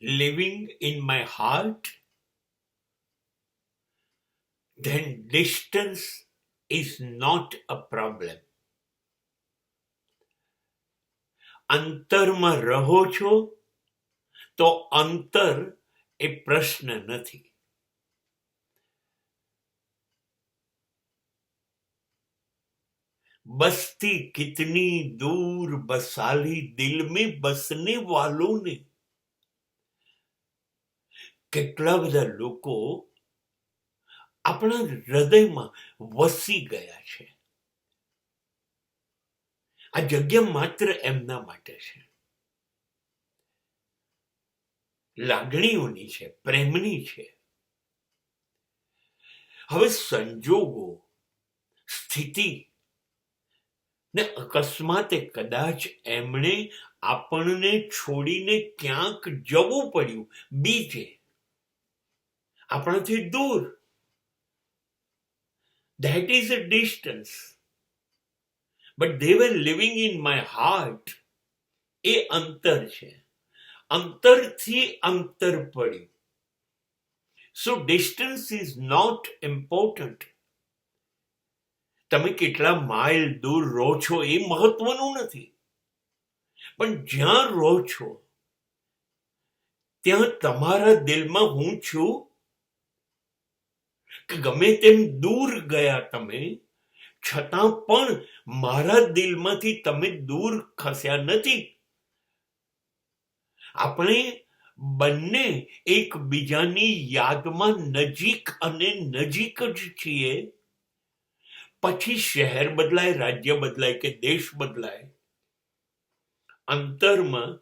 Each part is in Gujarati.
living in my heart, then distance is not a problem. અંતરમાં રહો છો તો અંતર એ પ્રશ્ન નથી. बसती कितनी दूर बसाली दिल में बसने वालों ने. કેટલા બધા લોકો આપણા હૃદયમાં વસી ગયા છે. આ જગ્યા માત્ર એમના માટે છે, લાગણીઓની છે, પ્રેમની છે. હવે સંજોગો, સ્થિતિ ને અકસ્માતે કદાચ એમણે આપણને છોડીને ક્યાંક જવું પડ્યું, બીજે આપણાથી દૂર. That is a distance. But they were living in my heart. એ અંતર છે. અંતરથી અંતર પડ્યું. So distance is not important. તમે કેટલા માઇલ દૂર રહો છો એ મહત્વનું નથી, પણ જ્યાં રહો છો ત્યાં તમારા દિલમાં હું છું કે ગમે તેમ દૂર ગયા તમે, છતાં પણ મારા દિલમાંથી તમે દૂર ખસ્યા નથી. આપણે બંને એકબીજાની યાદમાં નજીક અને નજીક જ છીએ. પછી શહેર બદલાય, રાજ્ય બદલાય કે દેશ બદલાય, અંતરમાં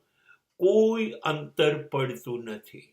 કોઈ અંતર પડતું નથી.